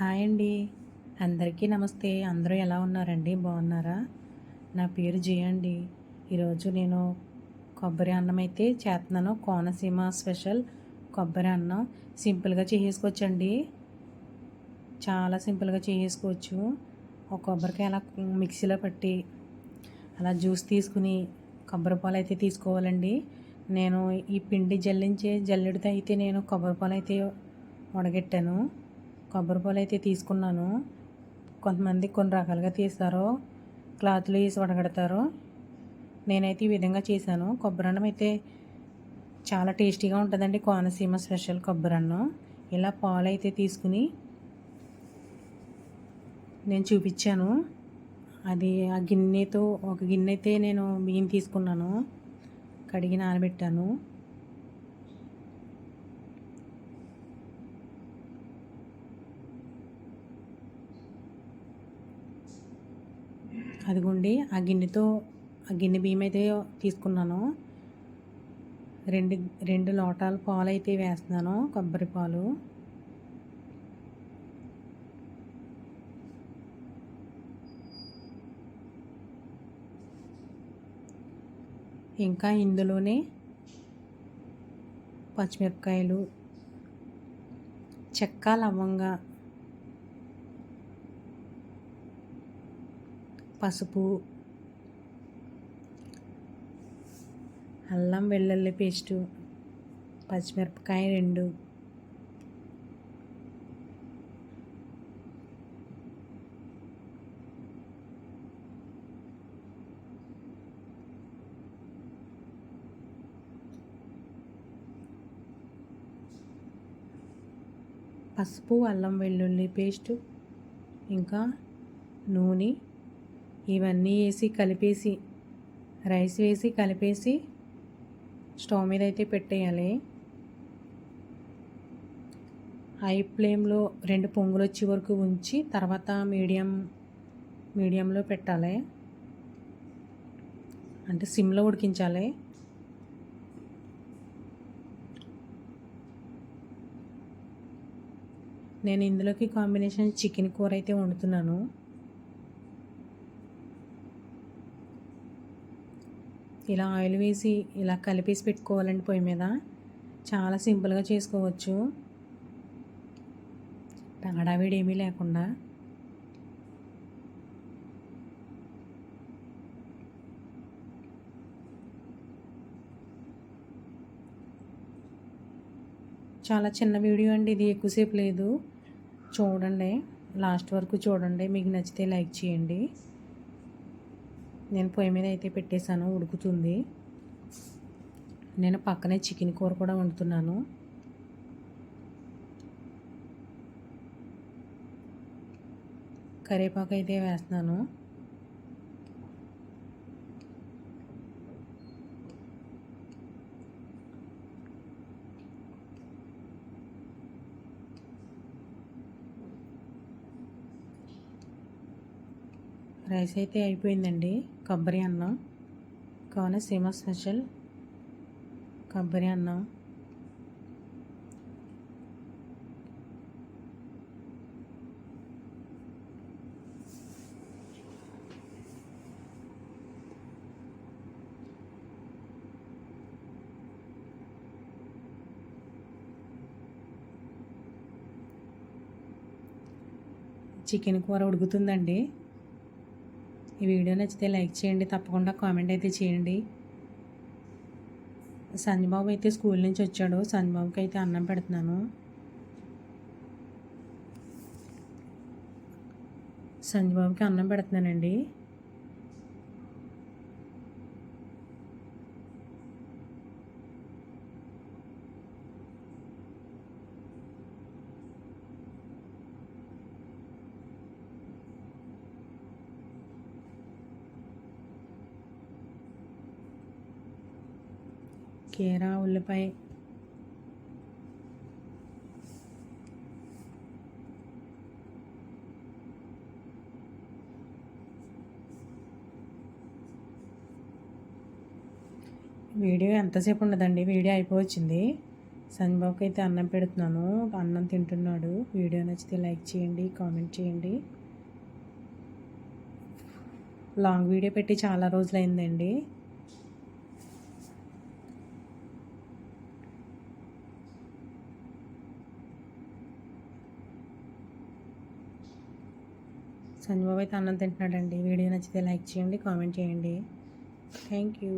Hi అండి. అందరికీ నమస్తే. అందరూ ఎలా ఉన్నారండి? బాగున్నారా? నా పేరు జయ అండి. ఈరోజు నేను కొబ్బరి అన్నం అయితే చేస్తున్నాను. కోనసీమ స్పెషల్ కొబ్బరి అన్నం. సింపుల్గా చేసేసుకోవచ్చండి. చాలా సింపుల్గా చేసేసుకోవచ్చు. ఒక కొబ్బరికాయ అలా మిక్సీలో పట్టి అలా జ్యూస్ తీసుకుని కొబ్బరి పాలు అయితే తీసుకోవాలండి. నేను ఈ పిండి జల్లించే జల్లెడతో అయితే నేను కొబ్బరి పాలు అయితే వడగట్టాను. కొబ్బరి పాలు అయితే తీసుకున్నాను. కొంతమంది కొన్ని రకాలుగా తీస్తారు, క్లాత్లో వేసి వడగడతారు. నేనైతే ఈ విధంగా చేశాను. కొబ్బరి అన్నం అయితే చాలా టేస్టీగా ఉంటుందండి. కోనసీమ స్పెషల్ కొబ్బరి అన్నం. ఇలా పాలు అయితే తీసుకుని నేను చూపించాను. అది ఆ గిన్నెతో ఒక గిన్నె అయితే నేను బియ్యం తీసుకున్నాను, కడిగి నానబెట్టాను. అదిగోండి ఆ గిన్నె బియ్యం అయితే తీసుకున్నాను. రెండు రెండు లోటాల పాలు అయితే వేస్తున్నాను, కొబ్బరి పాలు. ఇంకా ఇందులోనే పచ్చిమిరపకాయలు, చెక్క, లవంగా, పసుపు, అల్లం వెల్లుల్లి పేస్టు, పచ్చిమిరపకాయ 2, పసుపు, అల్లం వెల్లుల్లి పేస్టు, ఇంకా నూనె, ఇవన్నీ వేసి కలిపేసి రైస్ వేసి కలిపేసి స్టవ్ మీద అయితే పెట్టేయాలి. హై ఫ్లేమ్లో 2 పొంగులు వచ్చే వరకు ఉంచి తర్వాత మీడియంలో పెట్టాలి. అంటే సిమ్లో ఉడికించాలి. నేను ఇందులోకి కాంబినేషన్ చికెన్ కూర అయితే వండుతున్నాను. ఇలా ఆయిల్ వేసి ఇలా కలిపేసి పెట్టుకోవాలండి పొయ్యి మీద. చాలా సింపుల్గా చేసుకోవచ్చు, హడావిడి ఏమీ లేకుండా. చాలా చిన్న వీడియో అండి ఇది, ఎక్కువసేపు లేదు. చూడండి, లాస్ట్ వరకు చూడండి. మీకు నచ్చితే లైక్ చేయండి. నేను పొయ్యి మీద అయితే పెట్టేశాను, ఉడుకుతుంది. నేను పక్కనే చికెన్ కూర కూడా వండుతున్నాను. కరివేపాకు అయితే వేస్తున్నాను. రైస్ అయితే అయిపోయిందండి. కొబ్బరి అన్నం, కోనసీమ స్పెషల్ కొబ్బరి అన్నం. చికెన్ కూర ఉడుకుతుందండి. ఈ వీడియో నచ్చితే లైక్ చేయండి, తప్పకుండా కామెంట్ అయితే చేయండి. సంజబాబు అయితే స్కూల్ నుంచి వచ్చాడు. సంజబాబుకి అయితే అన్నం పెడుతున్నాను. సంజబాబుకి అన్నం పెడుతున్నానండి. కీర, ఉల్లిపాయ, వీడియో ఎంతసేపు ఉండదండి, వీడియో అయిపోవచ్చింది. సంజబాబుకి అయితే అన్నం పెడుతున్నాను, అన్నం తింటున్నాడు. వీడియో నచ్చితే లైక్ చేయండి, కామెంట్ చేయండి. లాంగ్ వీడియో పెట్టి చాలా రోజులైందండి. సంజబాబు అయితే అన్నం తింటున్నాడండి. వీడియో నచ్చితే లైక్ చేయండి, కామెంట్ చేయండి. Thank you.